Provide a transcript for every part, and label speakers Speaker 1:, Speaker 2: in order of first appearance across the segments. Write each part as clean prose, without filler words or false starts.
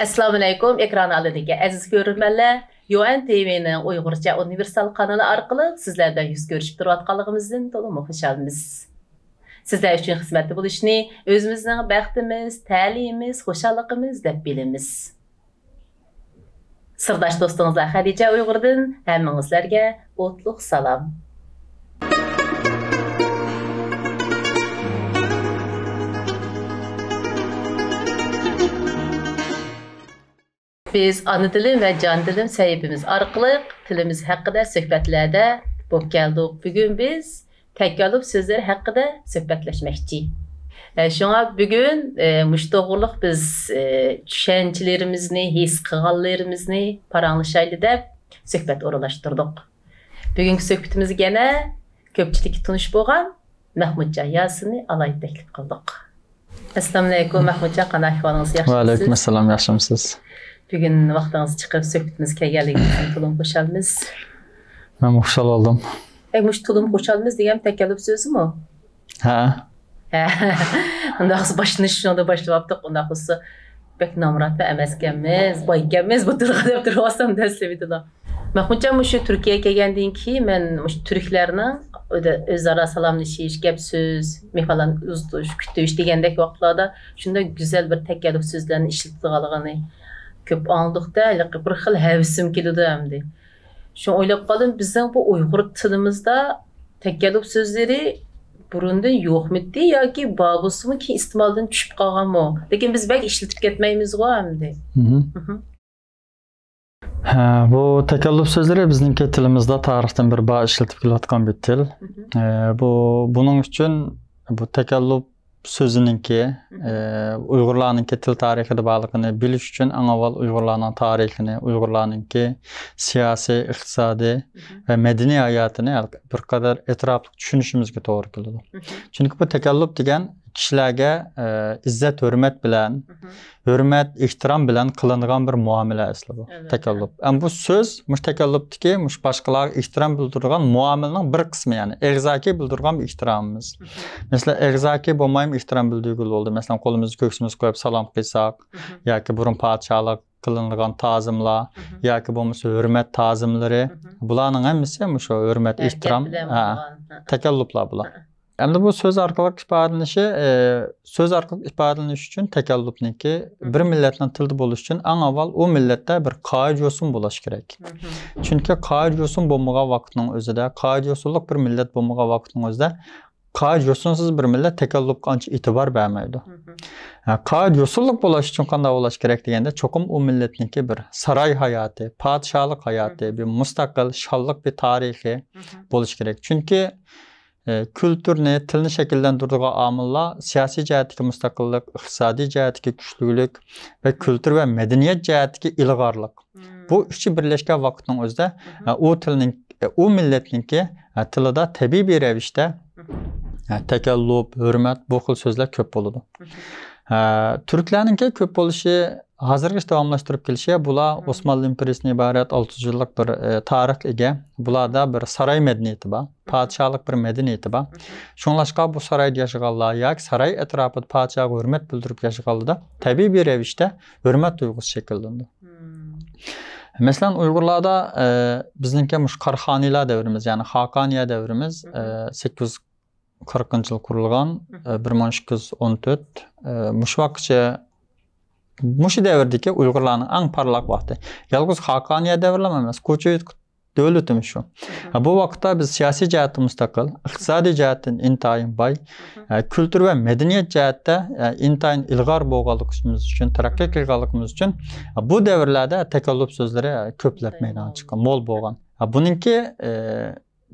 Speaker 1: Assalamu alaykum. Ekran aldidagi aziz ko'ruvchilar, Yuan TV'ning Uyg'urcha universal kanali orqali sizlardan yuz ko'rishib turayotganligimizdan to'liq xursandmiz. Sizlar uchun xizmatda bo'lishni o'zimizning baxtimiz, ta'limimiz, xushalligimiz deb bilamiz. Sirdosh do'stingizlar Xadija Uyg'urdan hammangizlarga o'tliq salom. Biz ana dilim ve can dilim sahibimiz arqılıq tilimiz haqqında söhbətlərdə bo'lib keldik. Bugün biz təkrarlab sözlər haqqında söhbətləşməkçi. Şuna bugün müştoğurluq biz düşüncelerimizni, his qılğanlarımızı paranlaşaylı deb söhbət oralaşdırdıq. Bugünkü söhbətimiz gene köpçülükki tunuş bolğan Mahmudjon Yasinni alayda təklif qıldıq. Assalamu alaykum Mahmudjon, qanday ahvolingіз, yaxshimisiz?
Speaker 2: Va alaykum assalom, yaxshimisiz?
Speaker 1: Bugün vaxtınızı çıxıb söhbətimiz kelganliginizdan to'liq xo'shalmiz.
Speaker 2: Men xushal oldum.
Speaker 1: Mush to'liq xo'shalmiz degan takalluf so'zimi?
Speaker 2: Ha.
Speaker 1: Unda başını şunda başlayaptık. Unda xüsusi bek namrat və emaskanmiz, boykanmiz bu turğa deb turasam dəsləbidilər. Mahmudjon şu Türkiye'ye kelgandan keyin men şu türklərning özara salamlashish, gap so'z, mefalan uzduş, kütüş degandek vaqtlarda shunda güzel bir takalluf so'zlarni ishlatganligini köp anlıqda bir xil həvsim keldi hamdi. Şunu oylab qaldım, bizning bu Uyg'ur tilimizda takalluf so'zlari burundan yo'qmidi yoki babusimi ki iste'moldan tushib qolganmi? Lekin biz belki ishlatib ketmaymiz-ku hamdi.
Speaker 2: Bu takalluf so'zlari bizning tilimizda tarixdan bir ba ishlatib kelayotgan bir til. Buning uchun bu takalluf sözününki, Uyg'urlarninki til tarixida bağlılığını bilish uchun eng avval Uyg'urlarning tarixini, Uyg'urlarninki siyosiy, iqtisodiy va madaniy hayotini bir qadar etrafli tushunishimizga to'g'ri keladi. Chunki bu takalluf degan kishilarga izzat, hurmat bilan, hurmat, ehtirom bilan qilingan bir muomala asli bu. Takalluf. Bu so'z mush takallufdiki, mush boshqalarga ehtirom bildirgan muomalaning bir qismi, ya'ni eg'zaki bildirgan bir ehtiromimiz. Mesela eg'zaki bo'lmaymi ehtirom bildirgul bo'ldi. Mesela qo'limizni ko'ksimizga qo'yib salom qilsak, yoki burun podshohlik qilingan ta'zimlar, yoki bo'lmasa hurmat ta'zimlari, bularning hammasi shu hurmat, ehtirom, takalluflar bular. Endi bu söz orqali ifodalanish uchun takallufniki bir millatning tilida bo'lish uchun eng avval u millatda bir qoid yo'sin bo'lish kerak. Chunki qoid yo'sin bo'lmagan vaqtning o'zida, qoid yo'sinlik bir millat bo'lmagan vaqtning o'zida qoid yo'sinsiz bir millat takallufga ancha e'tibor bermaydi. Qoid yo'sinlik bo'lish uchun qanday bo'lish kerak deganda, cho'qim u millatniki bir saroy hayoti, podshohlik hayoti, bir mustaqil, shonliq bir tarixi bo'lish kerak. Chunki kültürni, tilni shakllantiradigan omillar siyosiy jihatdagi mustaqillik, iqtisodiy jihatdagi kuchlilik va kultur va madaniyat jihatdagi ilg'orlik. Bu üçü birlashgan vaqtning o'zida u millatniki tilida tabiiy ravishda takalluf, hurmat bu xil so'zlar ko'p bo'ladi. Turklarninki ko'p bo'lishi hozirgacha davomlashtirib kelishi, bular Osmanlı imperiyasidan iborat 600 yillik bir tarix ega. Bularda bir saroy madaniyati bor, podshohlik bir madaniyati bor. Shunlashqa bu saroyda yashaganlar yoki saroy atrofida podshohga hurmat bildirib yashaganlarda tabiiy ravishda hurmat tuyg'usi shakllandi. Masalan, Uyg'urlarda bizningki mush Qarxoniylar davrimiz, ya'ni Xaqoniya davrimiz 840-yil qurilgan, 1214 mush vaqtcha mush davrdagi Uyg'urlarning eng parlaq vaqti. Yalnız Xaqoniya davrlari emas, ko'chayot davlatimiz shu. Bu vaqtda biz siyosiy jihatdan mustaqil, iqtisodiy jihatdan intayin boy, kultur va madaniyat jihatda intayin ilg'or bo'lganligimiz uchun, taraqqiy qilganligimiz uchun bu davrlarda takalluf so'zlari ko'plab maydonga chiqqan, mo'l bo'lgan. Buninki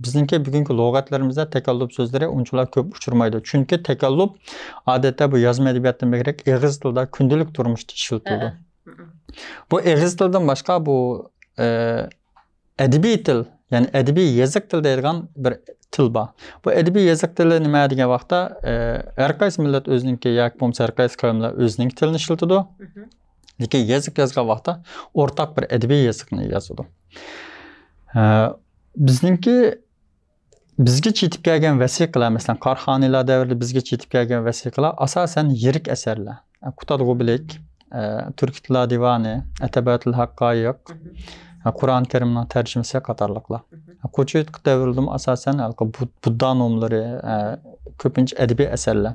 Speaker 2: bizningki bugungi lug'atlarimizda takalluf so'zlari unchalar ko'p uchirmaydi. Chunki takalluf odatda bu yozma adabiyotdan begrak eg'iz tilda kundalik turmushda ishlatiladi. Bu eg'iz tildan boshqa bu adabiy til, ya'ni adabiy yoziq til deyilgan bir til bor. Bu adabiy yoziq tili nima degan vaqtda har qaysi millat o'zininki yoki bo'lmasa har qaysi qavmlar o'zining tilini ishlatadi. Lekin yoziq yozgan vaqtda o'rtaq bir adabiy yoziqni yozadi. Bizningki bizga yetib kelgan vasiqalar, masalan, Qarxoniylar davrida bizga yetib kelgan vasiqalar asosan yirik asarlar. Qutadg'u bilik, Türk Tilla Divani, Etebatul Haqqaiq, Kur'an-ı Kerim'nin tercümesi qatarlıqlar. Koçuyut devrildim asasen Budda nomları, köpünç edebi eserler.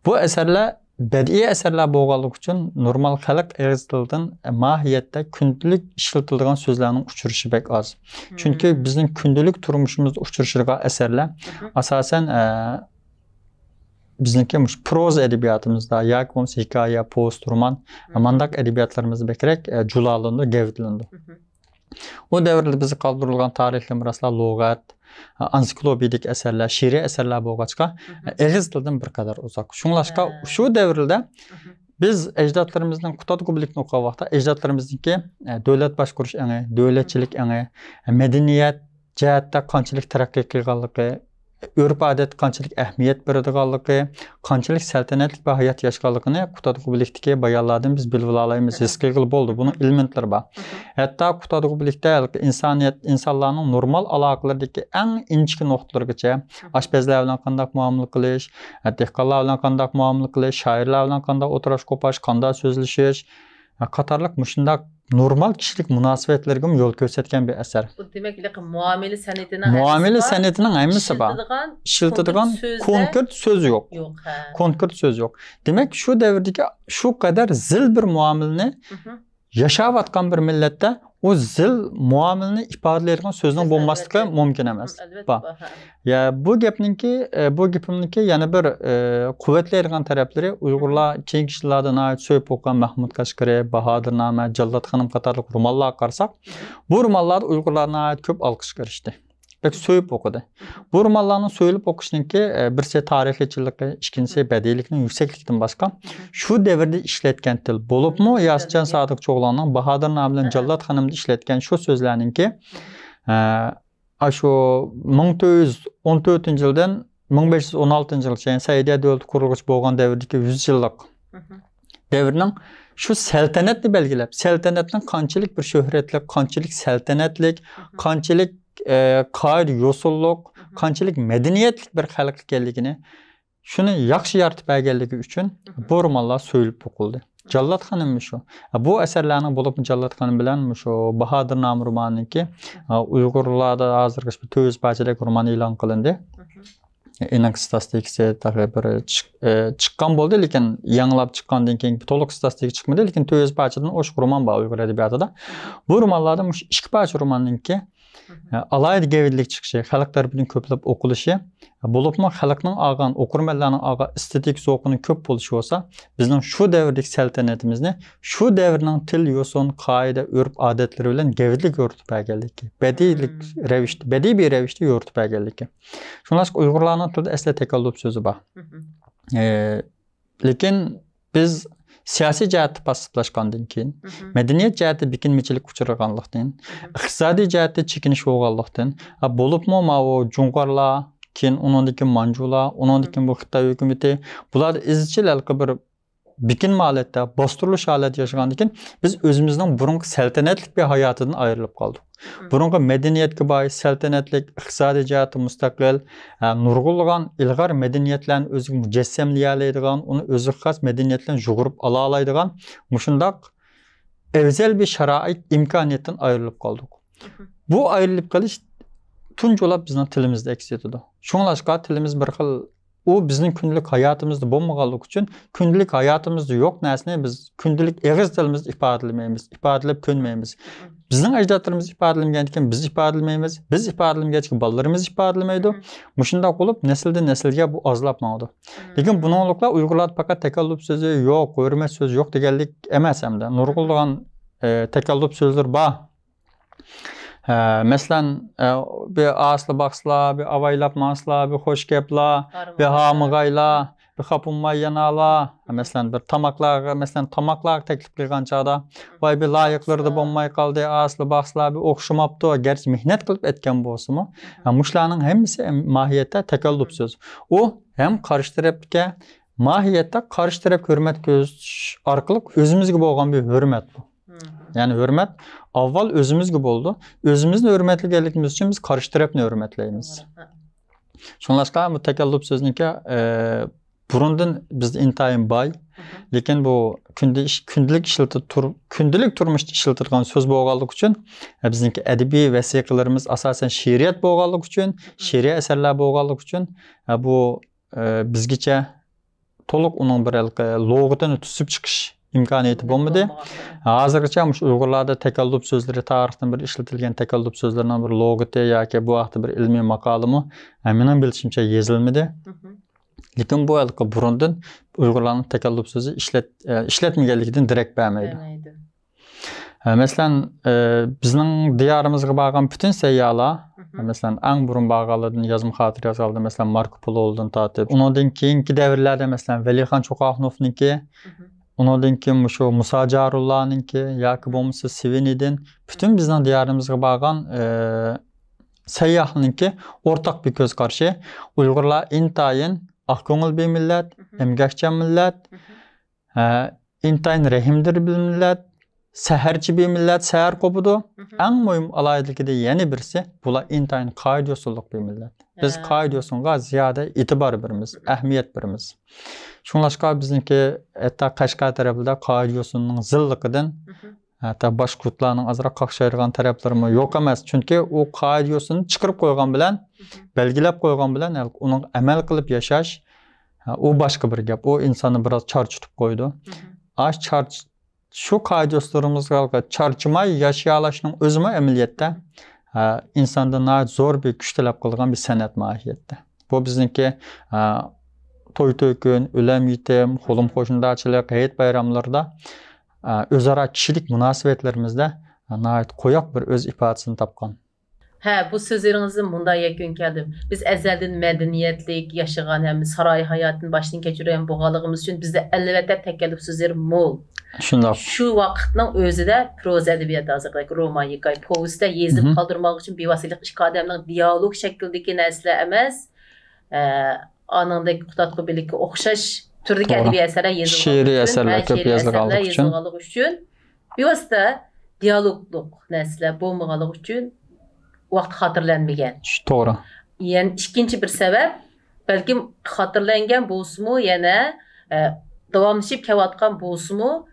Speaker 2: Bu eserler bədii eserler boğalık üçün normal xalq ağız dildən mahiyyətdə kündülük işletildiğin sözlərinin uçuruşu bək az. Çünkü bizim kündülük turmuşumuzda uçuruşuqa eserler asasen bizimki proz edebiyatımızda, ya konusu hikaye, post, roman, mandak edebiyatlarımız bekerek culalındı, gevdilindi. O devirde bizi kaldırılgan tarihli miraslar, logat, ansiklopedik eserler, şiiri eserler boğaçka, ağız dildən bir kadar uzak. Şunlaşka şu devirde biz ecdatlarımızdan Kutad Kubilik'ni okuğa vaxta, ecdatlarımızdaki devlet başkuruş eni, devletçilik eni, medeniyet, cəhətdə qançilik tərəqqi qilğanlıqı, örf adet qançilik əhmiyyət beradiganlıqı, qançilik səltənətlik və hayat yaşqanlığını Kutad Kubilik'teki bayanlardan biz bilvilalayımız, his qilgil boldu. Bunun ilmentleri var. Hatta Kutad Kubilik'te insanların normal alaqalardaki en inçki noktalargacha, aşpezler bilan qandaq muamele qilish, dehqonlar bilan qandaq muamele qilish, şairlar bilan qandaq o'tirish qo'pash, qandaq so'zlashish, qatorliq mushundaq normal kişilik münasebetlerine yol göstergen bir eser.
Speaker 1: Bu demek muamele senetinin
Speaker 2: muamele senetinin emisi var. İşiltidigan konkret söz yok. Konkret söz yok. Demek şu devirdeki şu kadar zil bir muamelini yaşavatkan bir millette o zil muamelini ifadeleyen sözün bulmaslığı mümkün emez. Ya bu gepimninki yani bir kuvvetleyen tarafları Uygurlar keyingi kişilerden ait söyleyip okuyan Mahmud Kaşgari, Bahadır Name, Jallat Hanım katarlık romanlar qarsak, bu romanlar Uygurlarına ait köp alkış karıştı. Pek söyleyip okudu. Bu romanlarını söyleyip okuşunki birisi tarihçilikle, ikincisi bədiylikinin yükseklikten başka şu devirde işletken til bolup mu Yasincan Sadık Çoğlan'ın Bahadır Name'nin Jallat Hanım'da işletken şu sözlerninki şu 1914 yıldan 1516 yıldan Saidiye devleti kurulmuş boğan devirdeki 100 yıllık devirinin şu seltenetli belgilep, seltenetinin kançilik bir şöhretlik, kançilik seltenetlik, kançilik qaid yosulluk, kançilik medeniyetlik bir xalqlik geldigini şunu yaxşı yaratıb əgəlligi üçün bu romanlar söylüb okuldu. Jallat Hanım şu. Bu eserlerini bulup Jallat Hanım bilen şu Bahadır Nam romanı ki Uygurlarda hazırgı bir 200 parçalık roman ilan kılındı. Enak statistikse tabi bir çıkkan boldu, lekin yanılap çıkkandan keyin to'liq statistik çıkmadı, lekin 200 parçadan oşuk roman var Uygur edebiyatida. Bu romanlarda iki parça romanınki alaydı gevidlik çıkışı, xalqlar bilan köplep okuluşu, bulupmu xalqның ağan, okurmenlarning ağan estetik zoqunun köp boluşu olsa, bizning şu devirdik seltenetimizni, şu devirning til, yosun, qaida, örf, adetleri bilan gevidlik yoritib berganlik. Bediy bir revişte yoritib berganlik. Şunlaşık Uygurlarning tilida asli takallub so'zi bor. Lekin biz siyasi cəhətdə passivlaşqandan keyin, medeniyet cəhətdə bikinməçilik uçurğanlıqdan, iqtisadi cəhətdə çekiniş olğanlıqdan, bolubmu o Cunqarlar, keyin onundakı Mancular, onundakı bu Xitay hökuməti, bunlar izchil bir bikinmə halətdə, bastırılış halət yaşagandan keyin biz özümüzdən burunqu səltənətlik bir hayatından ayrılıb qaldıq. Burunqu medeniyetki bayi, səltənətlik, iqtisadi cəhətdə müstəqil, nurgulluğan ilğar medeniyetlərini özü mücessemleyələydiğən, onu özü xas medeniyetlərini juğurup alalaydiğən, muşundaq evzel bir şərait imkaniyyətdən ayrılıb qaldıq. Bu ayrılıb qalış tunç olab bizden tilimizde eksiyetidir. Şunlaşqa tilimiz bir xil o bizim günlük hayatımızda bulmağanlık için günlük hayatımızda yok nesne biz günlük ağız dilimizde ifadelemeyimiz, ifadelep könmeyimiz. Bizim ecdatlarımız ifadelemeyken biz ifadelemeyimiz, biz ifadelemeyken ballarımız ifadelemeydi. Muşundaq olup nesilden nesilge bu azlapmadı. Lekin bununlukla Uygurlar fakat tekallüp sözü yok, hürmet sözü yok degellik emas emde. Nurgulluğan tekallüp sözler var. Mesela bir aslı baksla, bir avaylap masla, bir hoş gepla, bir hamıgayla, bir kapınmay yanala, mesela bir tamaklar teklif kılgan çağda, vay bir layıkları da bulmay kaldı, aslı baksla, bir okşumaptı, gerçi mihnet kılıp etken bu olsun mu? Muşlarının hemisi mahiyette tekallüp söz. O hem karıştırıp ki, mahiyette karıştırıp hürmet göz arkalık özümüz gibi olan bir hürmet bu. Yani hürmet avval özümüz gibi oldu. Özümüzle hürmetli geldikimiz için biz karıştırıp ne hürmetleyimiz. Şunlaşqa bu tekallüp sözünki burundan bizde intayın bay, Lekin bu kundelik turmuşda işletilgan söz bolganlık üçün bizniki edebi vesiqalarımız asasen şiiriyet bolganlık üçün, şiiri eserler bolganlık üçün bu bizgiçe toluk onun bir logotunu tüsüp çıkış imkaniyeti bolmadı. Hazırgacha Uyg'urlarda takallub sözleri tarixdan bir işletilgan takallub sözlerinden bir logoti yoki bu vaqtda bir ilmiy maqolami mening bilishimcha yezilmadi. Lekin bu yilgi burundan Uyg'urlarning takallub so'zi ishlatmaganligidan direkt bermaydi. Masalan, bizning diyorimizga borgan bütün sayyohlar, masalan, eng burun borganlardan yozma xotira yozildi, masalan, Marko Polo'dan tortib, undan keyingi davrlarda masalan Valixon Cho'qoqnovniki, undan keyin shu Musa Jarullah'niki yoki bo'lmasa Sveni'dan bütün bizning diyorimizga borgan sayyohlarniki o'rtaq bir ko'z qarshi. Uyg'urlar intayin aqko'ngil bir millat, emgakchan millat, intayin rahimdir bir millat, seherchi bir millat, seher qo'pudu. Eng muhim alayidligida yana birisi, bular intayin qoida usullik bir millat. Biz qoida usulga ziyoda e'tibor beramiz, ahamiyat beramiz. Şunlaşqa bizniki hatta Qashqar tarafida qoida usulning zilliqidan hatta boshqa yurtlarning azroq qaqshaydigan taraflari yo'q emas. Chunki u qoida usulni chiqarib qo'ygan bilan, belgilab qo'ygan bilan uning amal qilib yashash u boshqa bir gap. U insonni biroz charchitib qo'ydi. Şu qoida usullarimizga charchimay yashayolishning o'zimi amaliyotda insondan zo'r bir kuch talab qilgan bir san'at mohiyatda. Bu bizniki to'y to'kun, o'lim yetim, xo'lim qo'shnidachilik, hayit bayramlarda o'zaro kishilik munosabatlarimizda qo'yoq bir o'z ifodasini topgan.
Speaker 1: Bu sözlerinizin bunda yakun keldim. Biz ezelden medeniyetlik yaşayan hem saray hayatını baştan geçiren boğalığımız için bizde elbette tekellüp sözleri mol. Şu vakitnin özü de proza edebiyatı hazırlayık, roman, hikaye, poveste yazıp kaldırmak için bir vasilik işkademlik diyalog şekildeki nesle emez. Anındaki kutatlı birlikte okşaş türdeki edebi eserler yazılmalık için. Bir vasıta diyalogluk nesle bulmağalık için vaqt hatırlanmagan.
Speaker 2: Doğru.
Speaker 1: Yani ikinci bir sebep belki hatırlangan bo'lsa-mu, yana davomlashib kelayotgan bo'lsa-mu,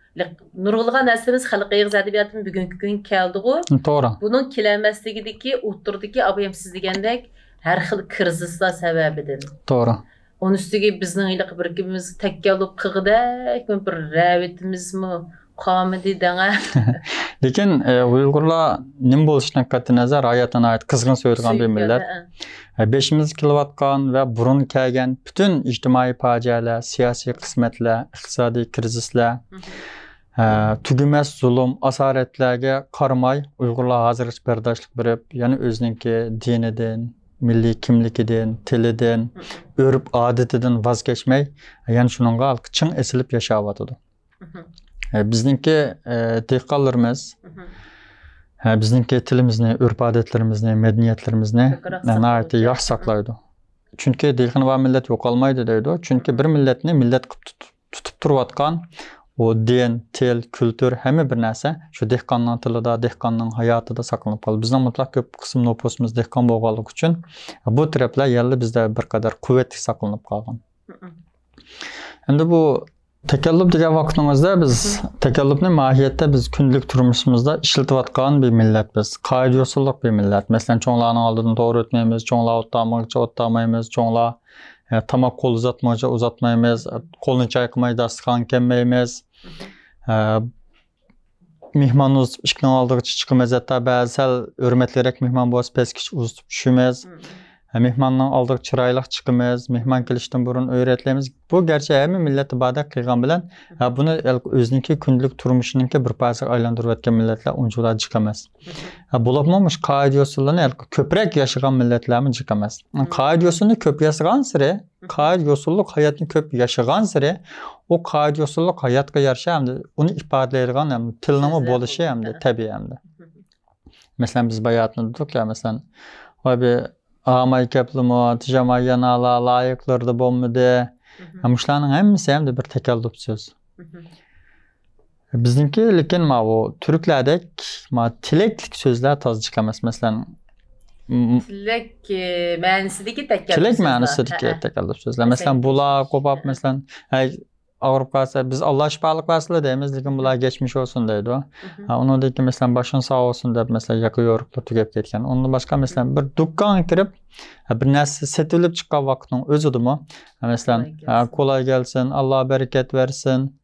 Speaker 1: nurg'ulg'an narsamiz xalqiy adabiyotning bugungi kun keldi-ku.
Speaker 2: To'g'ri.
Speaker 1: Buning kelanmasligidagi, o'tirdagi abayamsiz degandek har xil krizislar sababidan.
Speaker 2: To'g'ri.
Speaker 1: Onun üstüge bizning birikimiz takkallub qilg'idek bir ravitimizmi qomidi danga.
Speaker 2: Lekin Uyg'urlar nim bo'lishini qat'i nazar hayotdan ayt qizg'in so'yilgan bir millat. Beşimiz kilovatgan ve burun kelgan bütün ijtimoiy fojialar, siyosiy qismatlar, iqtisodiy krizislar, tugumas zulm, asoratlarga qaramay Uyg'urlar hozircha bardoshlik berib, yana o'ziniki dinidan, milliy kimligidan, tilidan, örf odatidan voz kechmay, yana shuningga chin esilib yashayotdi. Bizniki dehqonlarimiz bizniki tilimizni, örf odatlarimizni, medeniyetlerimizni nəhayət yaxşı saqlaydı. Çünki dehqon va millat yo'qolmaydi deydi. Çünki bir millatni millat tutib turayotgan o din, til, kültür hamma bir narsa shu dehqonning tilida, dehqonning hayotida saqlanib qoldi. Bizning mutlaq ko'p qism nopusimiz dehqon bo'lganligi uchun bu taraflar yalli bizda bir qadar quvvatli saqlanib qolgan. Endi bu takallub degan vaqtimizda biz takallubni mohiyatda biz kunlik turmushimizda ishlatayotgan bir millat biz. Qoida usullik bir millat. Masalan, cho'nglarning oldidan to'g'ri o'tmaymiz, cho'nglar o'tmoqchi o'tmaymiz, cho'nglar tamoq qo'l uzatmoqchi uzatmaymiz, qo'lni chayqamay dasturxon kelmaymiz. Mehmonimiz ishning oldiga chiqamiz, hatto ba'zan hurmatliroq mehmon bo'lsa pastga uzatib tushamiz. Mehmonning oldiga chiroyli chiqamiz, mehmon kelishdan burun o'rgatamiz. Bu gerçi hamma millat ibodat qilgan bilan buni o'ziniki kunlik turmushiniki bir parchaga aylantirib o'tgan millatlar unchalar chiqamas. Bo'libmish qoida usullarni ko'proq yashagan millatlarmi chiqamas. Qoida usulni ko'p yashagan sari, qoida usullik hayotni ko'p yashagan sari, o qoida usullik hayotga yarasha hamda uni ifodalaydigan ham tilning bo'lishi hamda tabiiy hamda. Masalan biz bayatni dedik ya, masalan abi Amay keplimo, tijamay yanala, layıklarda bo'lmadi. Muşlarning hammasi ham bir takallub so'z. Bizniki lekin bu turklardek tileklik so'zlar toz chiqamas. Masalan,
Speaker 1: tilek ma'nosidagi takallub.
Speaker 2: Tilek ma'nosidagi takallub so'zlar. Masalan, bular qo'pab, masalan, ağırıp kalsa biz Allah şifalık versin deyimiz, lekin bular geçmiş olsun deydi o. Onun deyki mesela başın sağ olsun deyip mesela yakı yoruklar tükep ketken. Onun başka mesela bir dükkan kirip bir narsa setilip çıkan vaktin özüdü mü? Mesela kolay gelsin, Allah bereket versin.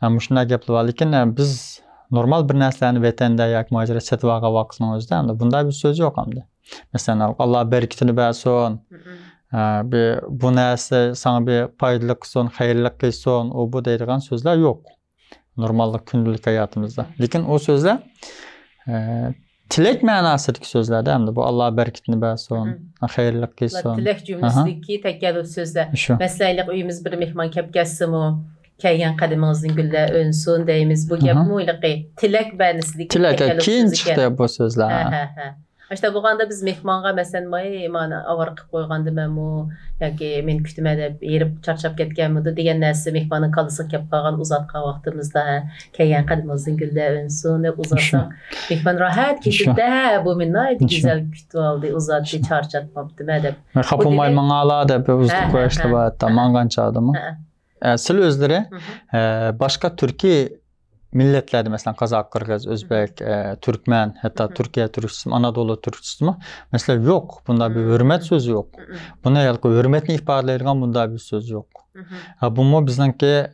Speaker 2: Muşuna gepli var. Lekin biz normal bir narsalarni vatanda yoki muhojirda setib olgan vaqtning o'zida bunday bir so'z yo'q hamda. Mesela Allah bereketini bersin. Bu narsa sana bir faydalı qilsin, xayrli qilsin, o bu deydigan so'zlar yo'q. Normallik gündelik hayatımızda. Lekin o so'zlar tilek ma'nosidagi so'zlarda hamda bu Allah bereketini bersin, xayrli qilsin.
Speaker 1: Tilek cümlesideki tekrar so'zlar. Mesela uyimiz bir mehmon kelib kelsimi, kelgan qadamingizning gullar o'nsin deymiz. Bu gap mu'liqi tilek ma'nosidagi
Speaker 2: tilak keyin chiqdi bu so'zlar.
Speaker 1: İşte bu anda biz mehmonga mesela mana avar qilib qo'yganda men bu yoki men kutmada erib charchab ketganmidi degan narsa mehmonning qalisi kelib qolgan uzatgan vaqtimizda kelgan qadamingizning gullar o'nsin deb uzatsak mehmon rahat ketdi bu meni güzel kutib oldi uzatdi charchatmabdimi deb
Speaker 2: xafamayman ala deb uzatib qo'yishdi va mangancha adamı. Sil özleri başka Türkiye milletlerdi mesela Kazak, Kırgız, Özbek, Türkmen, hatta Türkiye Türkçesi, Anadolu Türkçesi mi? Mesela yok. Bunda bir hürmet sözü yok. Buna yalqı hürmetini ifade edilen bunda bir söz yok. Bu mu bizdenki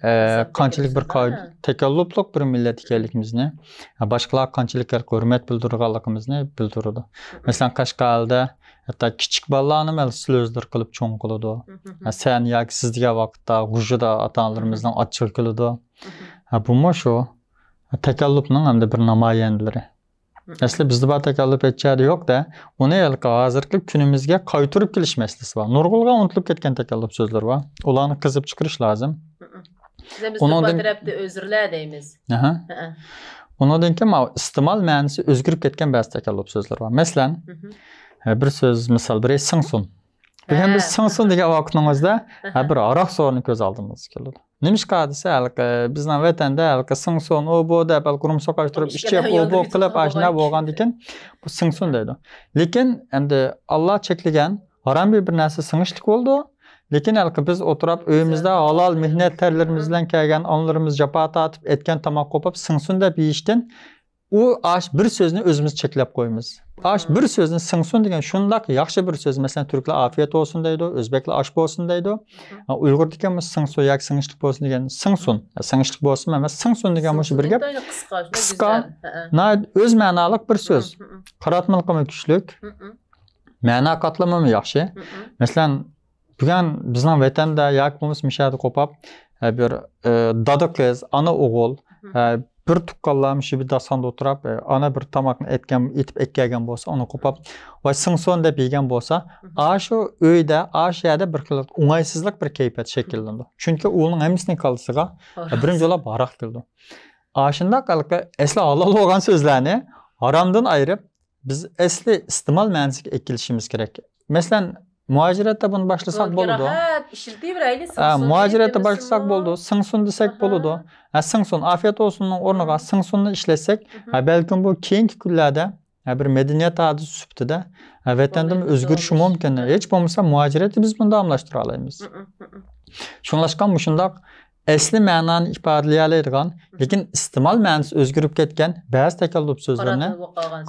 Speaker 2: kançilik bir tekellüplük bir millet ikelikimizni, başkalar kançilik hürmet bildirganlığımızı bildirdi. Mesela Kaşgarda hatta küçük balalarını sözler kılıp çoğun kılıdı. Sen ya ki siz diye vakitte Gujda atalarımızdan açık kılıdı. Bu mu şu? Tekellüpnün hem de bir namayendileri. Aslında bizde bu tekellüp etçeri yok da onu yalqı hazırlık günümüzge kaytırıp keliş meselesi var. Nurgulga unutulup ketken tekellüp sözler var. Olanı kızıp çıkırış lazım.
Speaker 1: Biz bu tarafta özürler deyimiz.
Speaker 2: Onun denki istimal ma'nosi özgürüp ketken bazı tekellüp sözler var. Mesela bir söz misal bir sınsun. Bilgen biz sınsun degan vaqtimizda bir aroq sorunu ko'z oldimizga keladi. Nimishqa desa, bizning vatanda sınsun o bu deb qurumsoq ochtirib ichib o bu qilib ajna bo'lgan ekan, bu sınsun deydi. Lekin endi Allah cheklagan haram bir narsa singishlik bo'ldi. Lekin biz o'tirib uyimizda halol mehnat terlarimiz bilan kelgan onlarimiz jafo tortib etgan tomoq qo'pib sınsun deb yeyishdan u bir so'zni o'zimiz cheklab qo'yamiz. Bir so'zni sınsun degan shundoq yaxshi bir so'z. Mesela Türklar afiyet olsun deydi, Özbeklar ash bo'lsin deydi. Uyg'ur deganimiz sınsun yoki singishlik bo'lsin degan sınsun. Singishlik bo'lsin emas, sınsun degan shu bir gap. Qisqa, o'z ma'noliq bir so'z. Qaratmilqimi kuchlik. Ma'no qatlamimi yaxshi. Mesela bugun bizning vatanda yoki bo'lmasa mishadi qo'pab bir dada qiz, ana o'g'il bir tuqqanlarmış bir dasanda oturab ana bir tamakni etib ekkagan bo'lsa, uni qo'pab va sınsun deb yegan bo'lsa, shu uyda, shu yerda bir xil o'ng'aysizlik bir kayfiyat shakllandi. Chunki uning hammasini qalisiga birinchi yo'lab aroq keldi. Shundoq asli halol bo'lgan so'zlarni haromdan ayirib, biz asli iste'mol ma'nosiga ekilishimiz kerak. Masalan, muhojirətdə bunu başlasak boludu. Muhojirətdə başlasak boludu. Sınsun desek boludu. Sınsun, afiyet olsunun ornuğa sınsununu işletsek, belki bu keyinki günlərdə bir medeniyet adı sübtüdə vətəndən özgürüşü mümkün. Heç olmasa muhojirəti biz bunu davamlaşdıra alayımız. Şunlaşqan muşundaq əsli mənanı ifadələyələydiğən, lekin istimal mənası özgürüb ketken bəzi tekellüp sözlərini,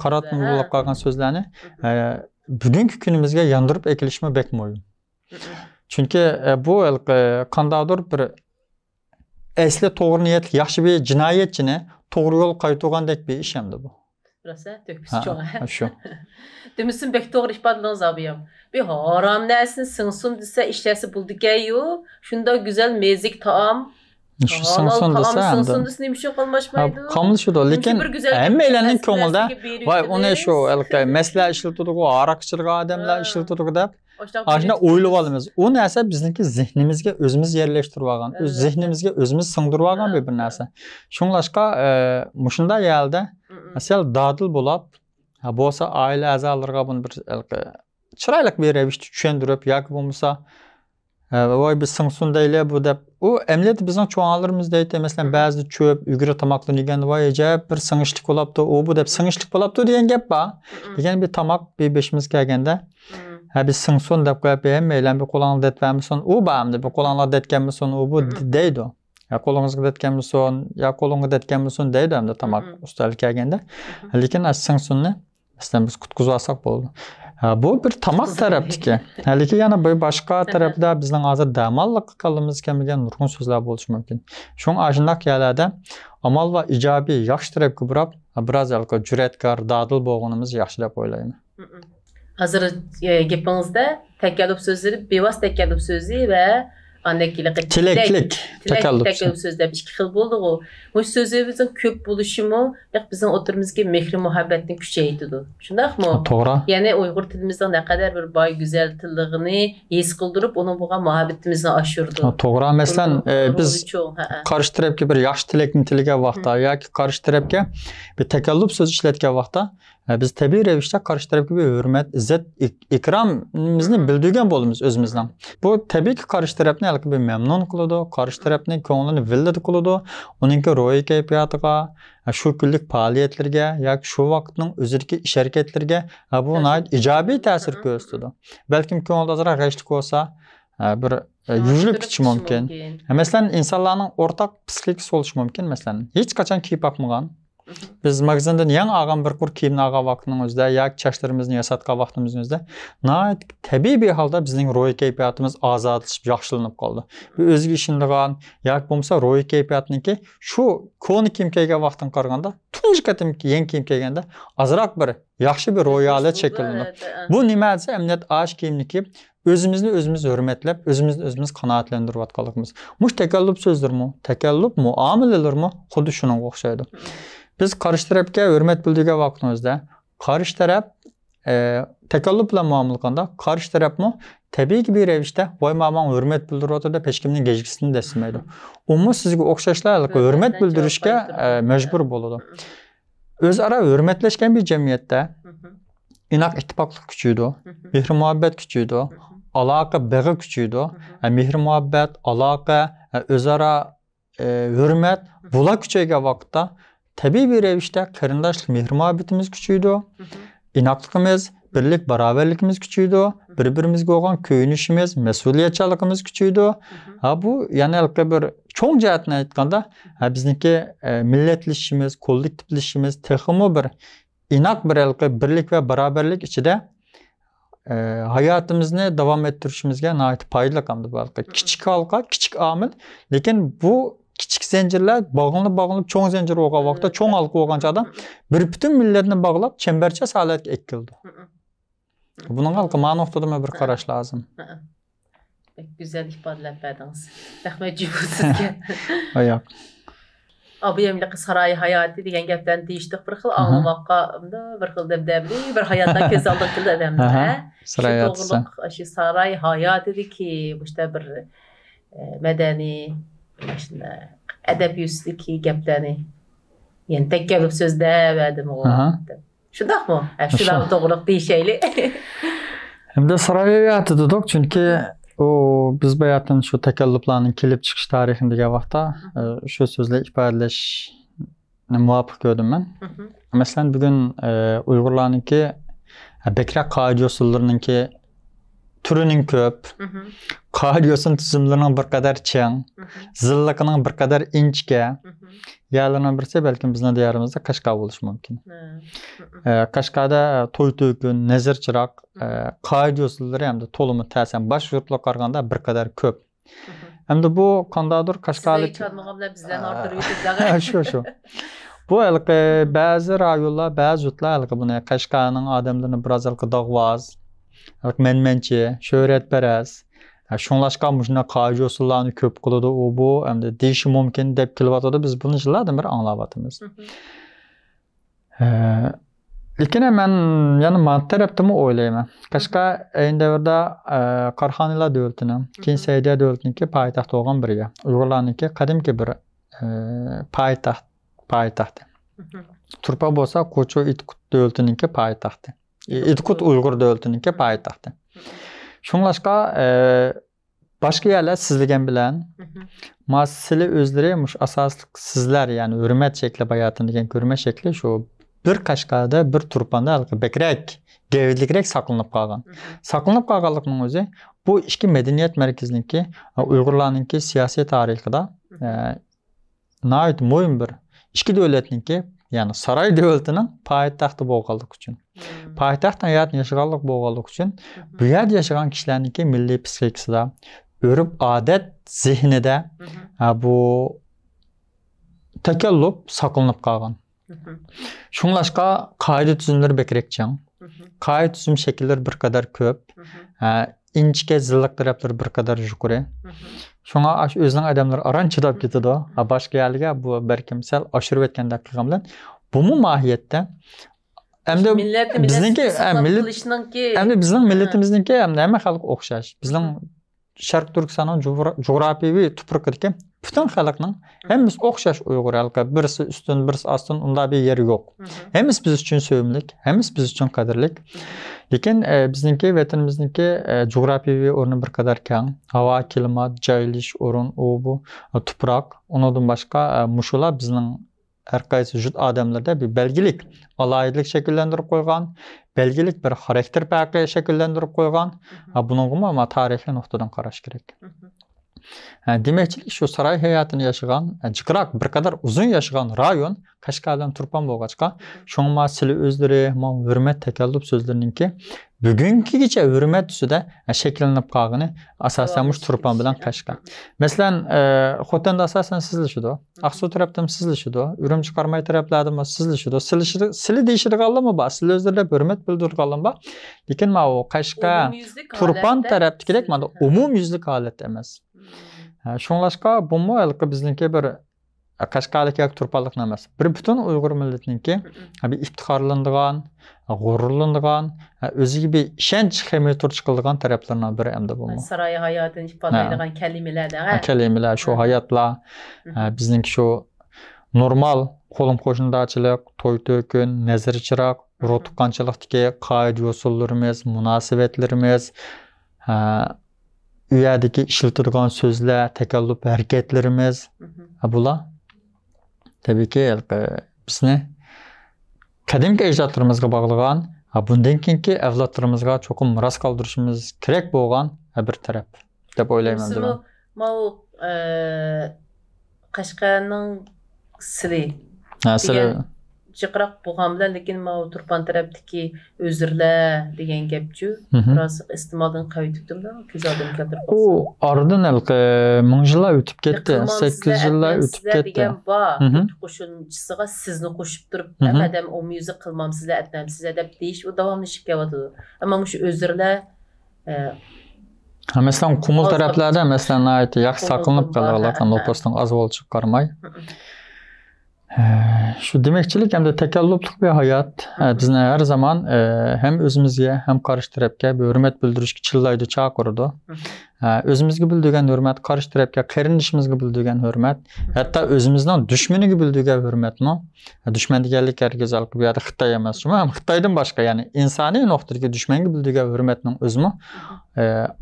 Speaker 2: qaratmılıq qalğan sözlərini bugünkü günümüzge yandırıp ekilişme bekmiyorum. Çünkü bu qandaydır bir əsli toğru niyetli, yaxşı bir cinayetçini toğru yol qaytırğandek bir iş hemdi bu.
Speaker 1: Burası dökmüsü çok. Şu. Demişsin bek doğru ifadalığınız abiyim. Bir haram dersin, sınsun dese işlerse bulduk geliyor. Şunda güzel mezik taam.
Speaker 2: Şu sınsun dese hem de.
Speaker 1: Sınsun dese neymiş yok olmaşmaydı.
Speaker 2: Kamlı şu da. Lekin hem eylenin konuda vay o ne şu mesleğe işletirdik, o arakçılık adamlar işletirdik de. Aslında oylu valımız. O neyse bizimki zihnimizge özümüz yerleştirip algan, zihnimizge özümüz sındırıp algan bir neyse. Şunlaşka muşunda yelde mesela dadıl bulap, bolsa aile azalarına bunu bir çıraylık bir revişte düşündürüp, yakı bulmuşsa vay bir sınsun deyle bu da o emniyet bizden çoğalırımız deydi. Mesela bazı çöp, ügürü tamaklı diyen vay acayip bir sınışlık olaptı, o bu da sınışlık olaptı diyen gap var. Yani bir tamak bir beşimiz gelgende bir sınsun da koyup hem eylem bir kolanlı detkenmişsin, o bağımdı bir kolanlı detkenmişsin, o bu deydi o. Ya qo'lingizga detganmisan, ya qo'lingga detganmisan deydi hamda tamoq ustalik kelganda. Lekin asingsunni masalan biz qutqizib olsak bo'ldi. Bu bir tamoq tarafdiki. Lekin yana bir boshqa tarafda bizning hozir damallik qilimiz kelmagan nurg'un so'zlar bo'lishi mumkin. Shung ashundoq yerlarda amal va ijobiy yaxshi tarafga burab, biroz jur'atkor, dadil bo'lganimiz yaxshi deb o'ylayman.
Speaker 1: Hozir gapingizda takalluf so'zlari, bevosita takalluf so'zi va
Speaker 2: tileklik takalluf
Speaker 1: so'zlab ikki xil bo'ldi. Bu so'zimizning ko'p bo'lishimi bizning o'tirimizga mehr muhabbatni kuchaytirdi. Shundaqmi?
Speaker 2: To'g'ri.
Speaker 1: Ya'ni Uyg'ur tilimizning naqadar bir boy, go'zal tilligini his qildirib, uning bo'lgan muhabbatimizni oshirdi.
Speaker 2: To'g'ri. Masalan, biz qarshi tarafga bir yaxshi tilakni tilgan vaqtda yoki qarshi tarafga bir takalluf so'z ishlatgan vaqtda biz tabiiy ravishda qarshi tarafga bir hurmat, izzat, ikromimizni bildirgan bo'lamiz o'zimizdan. Bu tabiiy qarshi tarafni bir memnun qiladi, qarshi tarafning ko'nglini villad qiladi, uningki ruhiy kayfiyatiga, shu kunlik faoliyatlarga yoki shu vaqtning o'zidagi ish harakatlarga bu ijobiy ta'sir ko'rsatadi. Balkim ko'ngil ozroq g'ashlik bo'lsa, bir yuzilib ketishi mumkin. Masalan, insonlarning o'rtaq psixikasi bo'lishi mumkin. Masalan, hech qachon kiyib boqmagan biz magazindan yangi olgan bir qur kiyimni olgan vaqtning o'zida yoki chachlarimizni yasatgan vaqtimizning o'zida tabiiy holda bizning ruhiy kayfiyatimiz ozodlashib, yaxshilanib qoldi. Bu o'ziga ishonadigan yoki bo'lmasa ruhiy kayfiyatniki shu ko'ni kiyim kiygan vaqtdan qaraganda tunji qatim yangi kiyim kiyganda azroq bir yaxshi bir ruhiy holat shakllandi. Bu nima desa, emniyat osh kiyimni kiyib o'zimizni o'zimiz hurmatlab, o'zimizni o'zimiz qanoatlantirayotganligimiz. Mush takalluf so'zlarmi, takalluf muomalalarmi xuddi shunga o'xshaydi. Biz qarshi tarafga hurmat bildirgan vaqtimizda qarshi taraf takalluf bilan muomala qilganda qarshi tarafmi tabiiy bir ravishda voy mamam hurmat bildiryapti deb hech kimning gejgisini desmaydi. Umi sizga o'xshashlar hurmat bildirishga majbur bo'ladi. O'zaro hurmatlashgan bir jamiyatda inoq ittifoqlik kuchaydi, mehr muhabbat kuchaydi, aloqa bag'i kuchaydi. Mehr muhabbat, aloqa, o'zaro hurmat bular kuchaygan vaqtda tabiiy bir ravishda qarindoshlik mehr muhabbatimiz kuchaydi, inoqligimiz, birlik barobarligimiz kuchaydi, bir-birimizga bo'lgan ko'yinishimiz, mas'uliyatchanligimiz kuchaydi. Bu yana bir cho'ng jihatni aytganda, bizniki millatlashishimiz, kollektivlashishimiz, texmi bir inoq bir birlik va barobarlik ichida hayotimizni davom ettirishimizga nihoyat foydali hamda bu kichik halqa, kichik omil, lekin bu kichik zincirlar bağlanıp çoğun zincir olgan vaqtda çoğun halqa bo'lgancha adam bir bütün milletni bog'lab chambarcha holatga ekildi. Bunun halqa ma'no nuqtada bir qarash lazım.
Speaker 1: Güzel ifadalab berdingiz. Rahmat sizga.
Speaker 2: Ayoq.
Speaker 1: Abiyamliq saroy hayoti degan gapdan deyishdik bir xil anglamoqqa bir xil dabdabli bir hayotdan ko'z oldik qildi odamda. Shu saroy hayotidagi işte bir madaniy adabiyotdagi gaplarni yani takalluf so'zda verdim o. Shundaqmi? Shular to'g'ri deyishaylik.
Speaker 2: Hamda saroy hayoti dedik chunki biz bayatın şu takalluflarning kelib chiqish tarixini degan vaqtda shu so'zlar ifodalash muvofiq ko'rdim men. Masalan, bugun Uyg'urlarningki bekrak qoida usullarininki turining ko'p, qoida usul tuzumlarining bir qadar chang, zilliqining bir qadar inchga, ya'ni birisi balkim bizning diyorimizda Qashqa bo'lishi mumkin. Qashqada to'y-to'ykun, nazirchiroq qoida usullari hamda to'limi ta'sir bosh yurtlarga qaraganda bir qadar ko'p. Hamda bu qandaydir Qashqalik
Speaker 1: bizlarni orttirib yuribdi.
Speaker 2: Shu. Bu ba'zi rayonlar, ba'zi yurtlar buni Qashqaning odamlarini biroz dog'voz, menmenchi, shuhratparast, shunlashqa mujna qoida usullarni ko'p qiladi, u bu hamda deyishi mumkin deb kelyapti. Biz buni yillardan beri anglayapmiz. Lekin men yana men tarafdan o'ylayman. Qashqa ayni davrda Qarxonilar davlatining, keyin Saydiya davlatiniki poytaxt bo'lgan biriga. Uyg'urlarniki qadimki bir poytaxti. Turpa bo'lsa Qo'cho Itkut davlatiniki poytaxti. Itkut Uyg'ur davlatiniki poytaxti. Shunlashqa boshqa yerlar sizlagan bilan muassislar o'zlari asosli sizlar, ya'ni hurmat shakli bayatini degan hurmat shakli shu bir Qashqada, bir Turpanda bekrak, gavdlikrak saqlanib qolgan. Saqlanib qolganlikning o'zi bu ikki madaniyat markaziniki Uyg'urlarningki siyosiy tarixida nait moyun bir iki devletninki, yani saray devletinin payitahtı bolğanlyk üçün. Payitaht hayatını yaşaganlyk bolğanlyk üçün bu ýerde yaşagan kişilerininki milli psikikasida, örüp adet zihnide bu tekellüp saklanıp kalgan. Şunlaşka kaide tüzümleri bekerek çaң. Kaide tüzüm şekilleri bir kadar köp. İnçike zillik tarafları bir kadar jukuri. Şuna aş özüň adamlar aran çydap ketidi. Başka ýerlige bu belki misal aşırıp etkende kılgan bilen. Bu mu mahiyette? Hem bizninki bizning milletimizniki hem näme halk okşaş. Bizning Şark Türkistan'ın coğrafiyevi tuprakıdaki bütün halkının hemiz okşaş Uygur halkı. Birisi üstün, birisi astın, onda bir yeri yok. Hemiz biz için söýümlik, hemiz biz için kadirlik. Lekin bizninki vatanimizniki coğrafiyevi ornu bir kadar kän. Hava, klimat, jaýlyş, orun, o bu, tuprak. Ondan başka muşula bizning her qaysı jüt adamlarda bir belgilik, alayidlik şekillendirip koygan, belgilik bir karakter päki şekillendirip koygan. Bunun ama tarihi noktadan karaş gerek. Demekçilik şu saray hayatını yaşagan, jıkırak bir kadar uzun yaşagan rayon Kaşgardan Turpan bolgaçka, şoňma sili özleri, hürmet tekellüp sözlerininki bugünkü giçe hürmet üstüde şekillenip kagyny asasanmış Turpan bilen Kaşgar. Mesela Hotanda asasan sizleşidi. Aksu tarapdan sizleşidi. Ürümçi Karmay taraplardan sizleşidi. Sili değişidi gallama ba, sili özlerle hürmet bildirip gallama. Lekin ma o Kaşgar Turpan tarapdy gerek ma umum yüzlük halet emas. Şoňlaşka bu moýalykka bizninki bir Kaşgarlyk ýa Turpanlyk emas. Bir bütün Uygur milletininki bir iftiharlandygan, gururlandygan, özü gibi şenç hemiyet çykyldygan taraplarından biri hem de bu.
Speaker 1: Saray hayatyny ifadeýän kelimeler.
Speaker 2: Kelimeler şu hayatla bizninki şu normal kolum koşundaçylyk, toy tökün, nezir çırak, rotukançylykdyky kaide usullarymyz, münasibetlerimiz, üyedeki işletildiğin sözler, tekellüp hareketlerimiz, bular tabii ki bizni kadimki ecdatlarımızga baglagan, bundan keyinki evlatlarımızga çokum miras kaldırışımız kerek bolgan bir taraf dep oylayman ben.
Speaker 1: Mau Kaşgarnyň sili. Jıqraq bolgan bilen lekin mau Turpan tarapdaki özürler degen gepçü biraz istimaldan kaýtypdym-da, köz adam keltirip.
Speaker 2: O aradan mıňjylar ötüp ketdi, 8 ýyllar ötüp ketdi.
Speaker 1: Degen ba, goşunçysyga sizni goşup durup, adam o müzik kılmam sizler etmem sizler dep deyiş, o dawamlyşyp gelýärdi. Amma şu özürler
Speaker 2: mesela kumul taraplarda mesela naýat ýaxşy saklanıp kalýarlar, o postdan az bol çykarmay. Şu demekçilik hem de tekellüplük bir hayat bizne her zaman hem özümüzge hem karşı tarapga bir hürmet bildirişki çıllaydı çağırdı. Özümüzge bildigen hürmet, karşı tarapga karindişimizge bildigen hürmet, hatta özümüzden düşmeniga bildigen hürmet mi? Düşmen degenlik herkes alıp bir ýerde Xitay emas, ama Xitaydan başka yani insani noktadyky düşmenge bildigen hürmetning özümi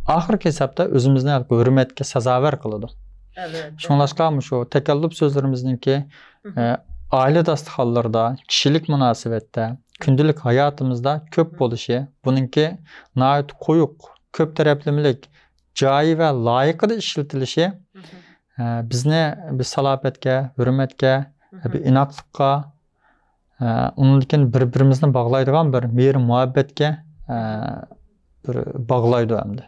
Speaker 2: ahirki hesapda özümüzne alıp hürmetke sazawer kılady. Şoňlaşka şu tekellüp sözlerimizniki aile dastyhallarda, kişilik münasibetde, gündelik hayatımızda köp boluşy, bununki naýat koyuk, köp taraplylyk, jaý we laýykly işletilişi bizni bir salapetke, hürmetke, bir inaklykka, onunkin bir-birimizni baglaýdygan bir mehr muhabbetke bir baglaýdy hemde.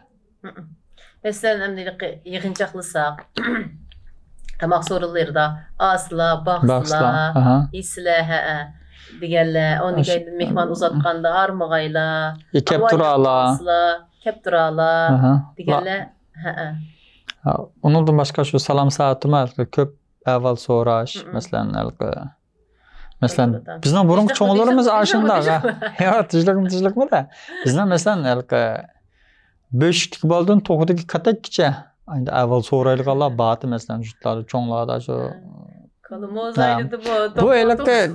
Speaker 1: Mesela emdilik yığınçaklısak, tamak sorularda asla, baxsla, isle, digerler, onu gelin mehman uzatkanda armagayla,
Speaker 2: kep turala,
Speaker 1: digerler,
Speaker 2: onundan başka şu salam saatyma köp äwel soraş, mesela bizden burunki çoňlarymız aşynda, ya tüjlükmi da, bizden mesela beşiklik baldan toğudyky katak kiçe, aýda äwel soraýlyk Allah baty mesela jutlary çoňlarda şu
Speaker 1: kalymyz aýdydy bu.
Speaker 2: Bu elke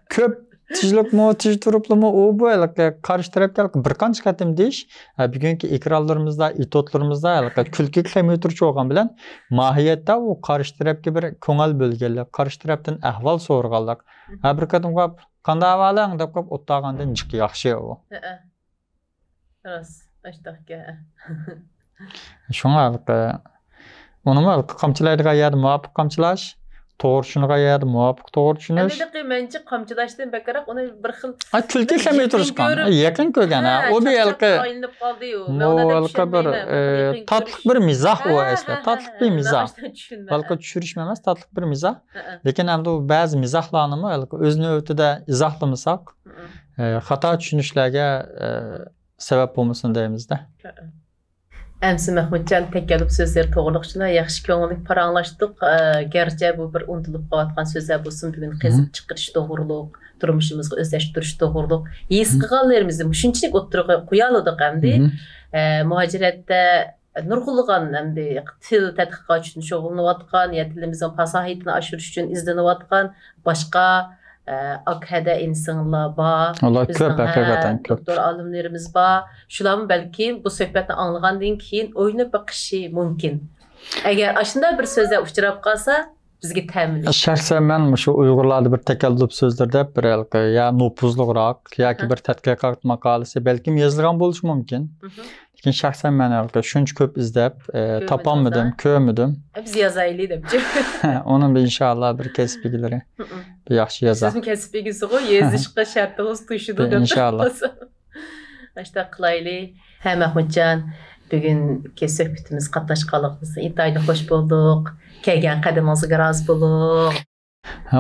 Speaker 2: köp tüjlükmi, tüj turuplymy o bu elke karşı tarapga bir kança katem diş, bugünkü ekranlarymyzda, itotlarymyzda külki kilometr çoğan bilen mahiýetde o karşı tarapga bir köňel bölgeler, karşı tarapdan ähwal sorgalak. Bir kadym gap, "Kanda ähwalaň?" dep gap ottagandan jyky ýaxşy o.
Speaker 1: Ras, aşdakka.
Speaker 2: Şoňa Onu kamçılaydığı yerde muvaffak kamçılaş, toğru düşünüge yerde muvaffak toğru düşünüş.
Speaker 1: Endi mençe kamçılaştığın bakarak ona bir xil
Speaker 2: Külke kemey turuşkan, yakın kögen ha. O bir elki tatlık bir mizah o esle. Tatlık bir mizah. Balkı düşürüşmemez, tatlık bir mizah. Lekin hem de o bazı mizahlanımı özünü ötüde izahlamasak, hata düşünüşlerge sebep olmasın deyimizde.
Speaker 1: Əmsi Məhmudcan tək gəlib sözləri toğruluqçuna yaxşı köngülük paranlaşdıq. Gerçi bu bir unutulup qavatqan sözlər bolsun, bugün qezib çıxırış doğruluq, durmuşumuzga özləşdiriş doğruluq. His qılğanlarımızı şunçalik oturuğa qoyaladıq əmdi. Muhacirətdə nurgulğan əmdi til tədqiqat üçün şoğullanıyatqan, ya tilimizin fasahətini aşırış üçün izləniyatqan başqa Akhada insanlar var.
Speaker 2: Allah köp hakikaten köp.
Speaker 1: Doktor alimlerimiz var. Şularmı belki bu söhbətni anlığandan keyin oynab bakışı mümkün. Eğer aşında bir sözə uçurab qalsa bizge təmin.
Speaker 2: Şəxsən mən şu Uygurlarda bir təkəllüb sözlərdə bir elki ya nupuzluqraq ya ki bir tədqiqat maqaləsi belki yazılğan boluş mümkün. Lakin şəxsən mən elki şunç köp izləb tapanmadım, kömüdüm.
Speaker 1: Biz yazaylı deyib.
Speaker 2: Onun bir inşallah bir kəsbigləri. Bir yaxşı yazar.
Speaker 1: Sizin kəsbigisi o yazışqa şərtiniz tuşudu.
Speaker 2: İnşallah.
Speaker 1: Başta qılaylı. Hə Məhmudcan, bugünkü söhbətimiz qatnaşqanlığımız intayda xoş bulduq. Kelgan qadamınızga razı buluq.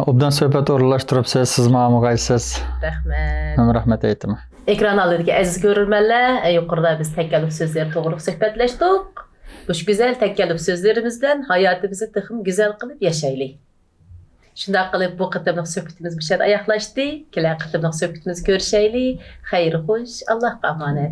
Speaker 2: Obdan söhbət orlaşdırıb siz mamıqaysız.
Speaker 1: Rəhmət.
Speaker 2: Mən rəhmət eytim.
Speaker 1: Ekran alırken əziz görürmənlər, yuqorida biz təkəlüf sözləri toğruluq söhbətləşdik. Bu güzel təkəlüf sözlərimizdən hayatımızı tıxım güzel qılıb yaşayalım. Şunda qılıb bu qıtımlıq söhbətimiz bu şədə ayaqlaşdı. Kilər qıtımlıq söhbətimiz görüşəyli. Xeyir xoş, Allah'a emanet.